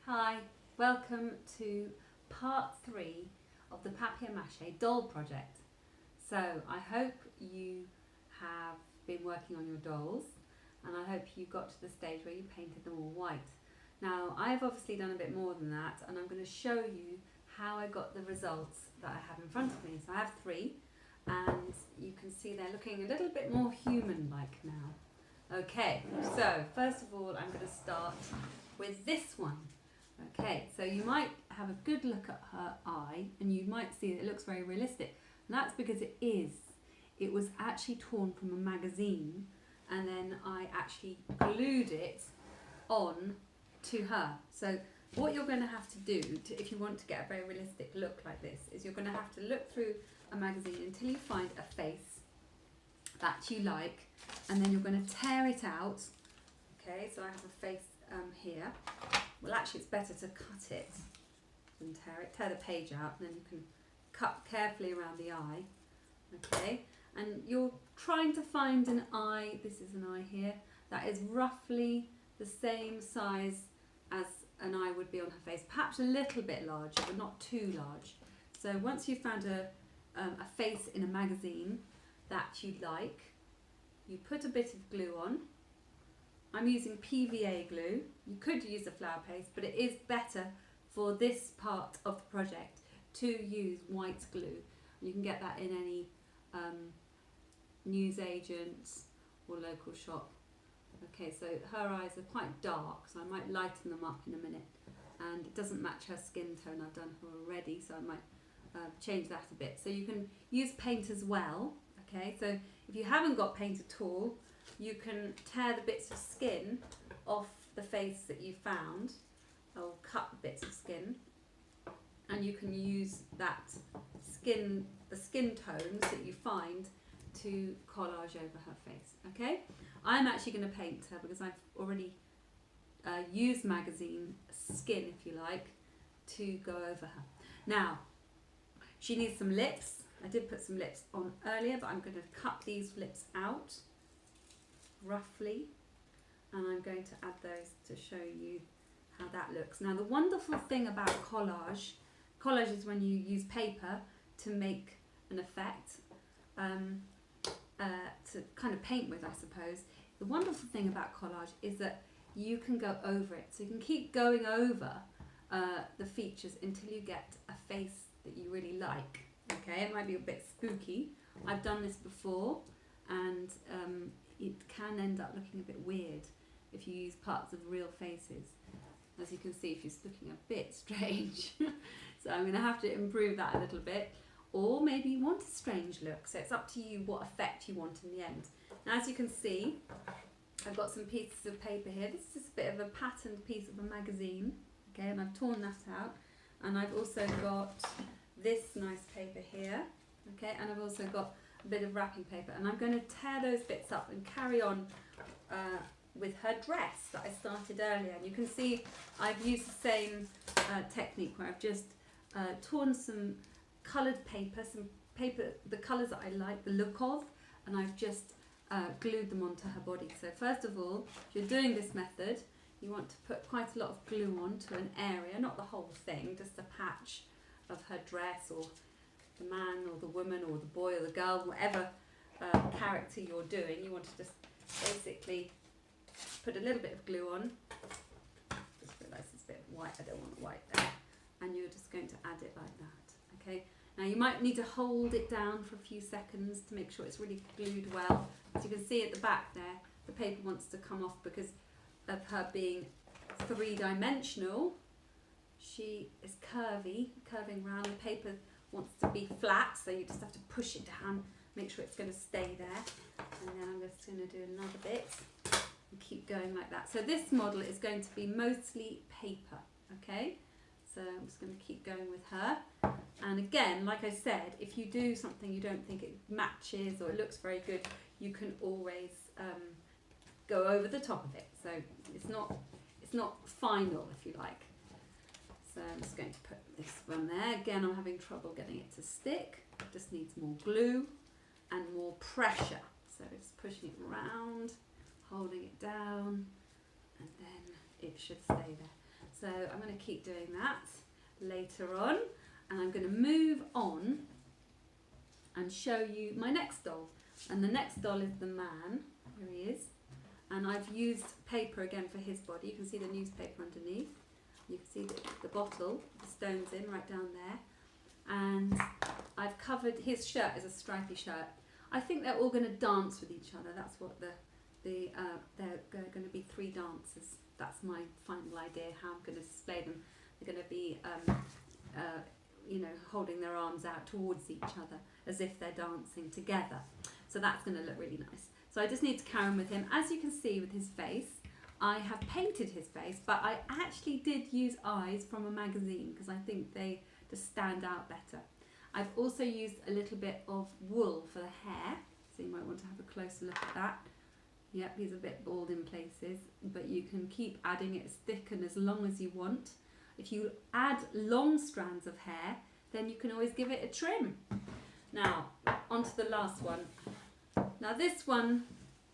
Hi, welcome to part 3 of the papier-mâché doll project. So I hope you have been working on your dolls and I hope you got to the stage where you painted them all white. Now I've obviously done a bit more than that and I'm going to show you how I got the results that I have in front of me. So I have 3 and you can see they're looking a little bit more human-like now. Okay, so first of all I'm going to start with this one. Okay, so you might have a good look at her eye and you might see that it looks very realistic. And that's because it is. It was actually torn from a magazine and then I actually glued it on to her. So what you're going to have to do if you want to get a very realistic look like this is you're going to have to look through a magazine until you find a face that you like, and then you're going to tear it out. Okay, so I have a face here. Well, actually it's better to cut it than tear it. Tear the page out and then you can cut carefully around the eye. Okay, and you're trying to find an eye, this is an eye here, that is roughly the same size as an eye would be on her face. Perhaps a little bit larger, but not too large. So once you've found a face in a magazine that you like, you put a bit of glue on. I'm using PVA glue. You could use a flour paste, but it is better for this part of the project to use white glue. You can get that in any newsagents or local shop. Okay, so her eyes are quite dark, so I might lighten them up in a minute. And it doesn't match her skin tone, I've done her already, so I might change that a bit. So you can use paint as well. Okay, so if you haven't got paint at all, you can tear the bits of skin off the face that you found, or cut the bits of skin, and you can use that skin, the skin tones that you find, to collage over her face. Okay, I'm actually going to paint her because I've already used magazine skin, if you like, to go over her. Now she needs some lips. I did put some lips on earlier, but I'm going to cut these lips out roughly, and I'm going to add those to show you how that looks. Now the wonderful thing about collage is when you use paper to make an effect, to kind of paint with, I suppose. The wonderful thing about collage is that you can go over it, so you can keep going over the features until you get a face that you really like. Okay, it might be a bit spooky. I've done this before and it can end up looking a bit weird if you use parts of real faces. As you can see, she's looking a bit strange. So I'm going to have to improve that a little bit. Or maybe you want a strange look, so it's up to you what effect you want in the end. Now as you can see, I've got some pieces of paper here. This is just a bit of a patterned piece of a magazine. Okay, and I've torn that out. And I've also got this nice paper here. Okay, and I've also got a bit of wrapping paper, and I'm going to tear those bits up and carry on with her dress that I started earlier. And you can see I've used the same technique where I've just torn some coloured paper, the colours that I like the look of, and I've just glued them onto her body. So first of all, if you're doing this method, you want to put quite a lot of glue on to an area, not the whole thing, just a patch of her dress, or the man or the woman or the boy or the girl, whatever character you're doing. You want to just basically put a little bit of glue on. Just realise it's a bit white, I don't want white there. And you're just going to add it like that. Okay. Now you might need to hold it down for a few seconds to make sure it's really glued well. As you can see at the back there, the paper wants to come off because of her being three-dimensional. She is curving round. The paper wants to be flat, so you just have to push it down, make sure it's going to stay there. And then I'm just going to do another bit and keep going like that. So this model is going to be mostly paper, okay? So I'm just going to keep going with her. And again, like I said, if you do something you don't think it matches or it looks very good, you can always go over the top of it. So it's not final, if you like. So I'm just going to put this one there. Again, I'm having trouble getting it to stick. It just needs more glue and more pressure. So just pushing it around, holding it down, and then it should stay there. So I'm going to keep doing that later on, and I'm going to move on and show you my next doll. And the next doll is the man. Here he is. And I've used paper again for his body. You can see the newspaper underneath. You can see the bottle, the stones in right down there. And I've covered, his shirt is a stripy shirt. I think they're all going to dance with each other. That's what they're going to be 3 dancers. That's my final idea, how I'm going to display them. They're going to be, you know, holding their arms out towards each other as if they're dancing together. So that's going to look really nice. So I just need to carry on with him. As you can see with his face, I have painted his face, but I actually did use eyes from a magazine because I think they just stand out better. I've also used a little bit of wool for the hair, so you might want to have a closer look at that. Yep, he's a bit bald in places, but you can keep adding it as thick and as long as you want. If you add long strands of hair, then you can always give it a trim. Now, on to the last one. Now this one,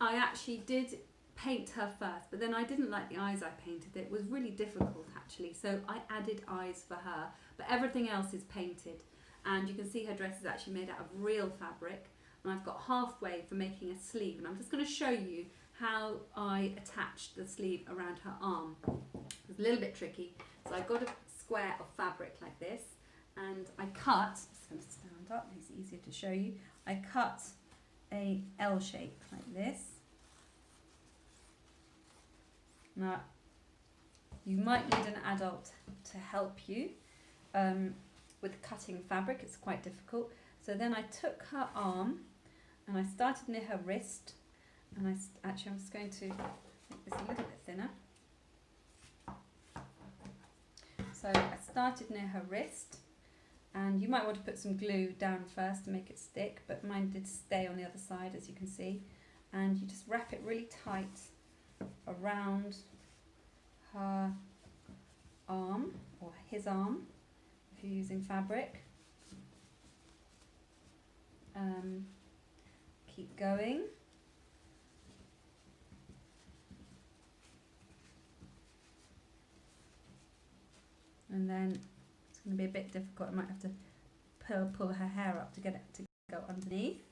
I actually did paint her first, but then I didn't like the eyes I painted. It was really difficult actually, so I added eyes for her, but everything else is painted. And you can see her dress is actually made out of real fabric, and I've got halfway for making a sleeve, and I'm just going to show you how I attached the sleeve around her arm. It's a little bit tricky. So I got a square of fabric like this, and I cut, just going to stand up, it's easier to show you, I cut a L shape like this. Now, you might need an adult to help you with cutting fabric, it's quite difficult. So then I took her arm and I started near her wrist, and I'm just going to make this a little bit thinner. So I started near her wrist, and you might want to put some glue down first to make it stick, but mine did stay on the other side, as you can see. And you just wrap it really tight around her arm, or his arm, if you're using fabric. Keep going. And then it's going to be a bit difficult. I might have to pull her hair up to get it to go underneath.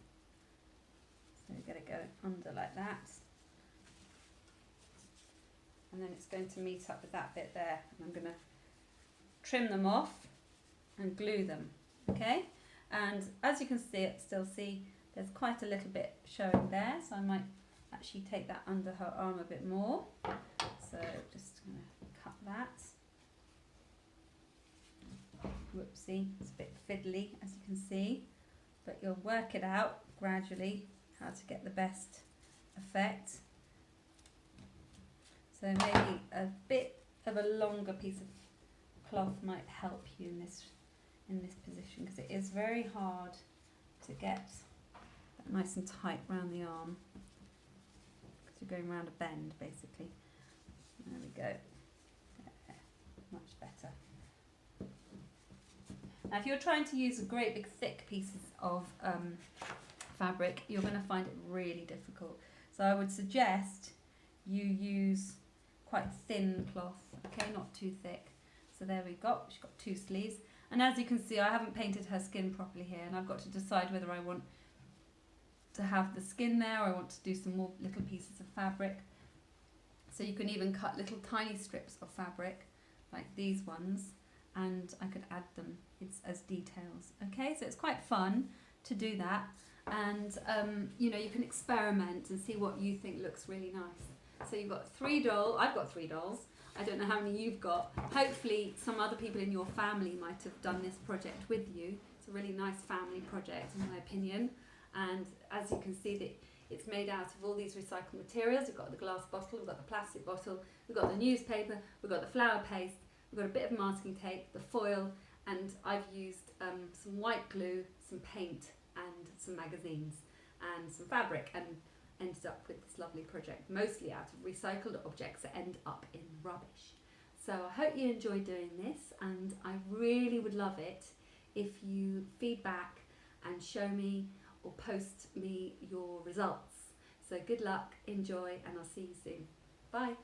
So get it going under like that. And then it's going to meet up with that bit there. And I'm going to trim them off and glue them. Okay? And as you can still see, there's quite a little bit showing there. So I might actually take that under her arm a bit more. So just going to cut that. Whoopsie, it's a bit fiddly as you can see, but you'll work it out gradually how to get the best effect. So maybe a bit of a longer piece of cloth might help you in this position, because it is very hard to get that nice and tight around the arm, because you're going around a bend basically. There we go. There. Much better. Now if you're trying to use great big thick pieces of fabric, you're going to find it really difficult. So I would suggest you use quite thin cloth, okay, not too thick. So there we go, she's got 2 sleeves. And as you can see, I haven't painted her skin properly here, and I've got to decide whether I want to have the skin there or I want to do some more little pieces of fabric. So you can even cut little tiny strips of fabric, like these ones, and I could add them as details. Okay, so it's quite fun to do that, and you know, you can experiment and see what you think looks really nice. So you've got 3 dolls. I've got 3 dolls. I don't know how many you've got. Hopefully some other people in your family might have done this project with you. It's a really nice family project in my opinion, and as you can see that it's made out of all these recycled materials. We've got the glass bottle, we've got the plastic bottle, we've got the newspaper, we've got the flour paste, we've got a bit of masking tape, the foil, and I've used some white glue, some paint and some magazines and some fabric, and ended up with this lovely project, mostly out of recycled objects that end up in rubbish. So I hope you enjoy doing this, and I really would love it if you feedback and show me or post me your results. So good luck, enjoy, and I'll see you soon. Bye.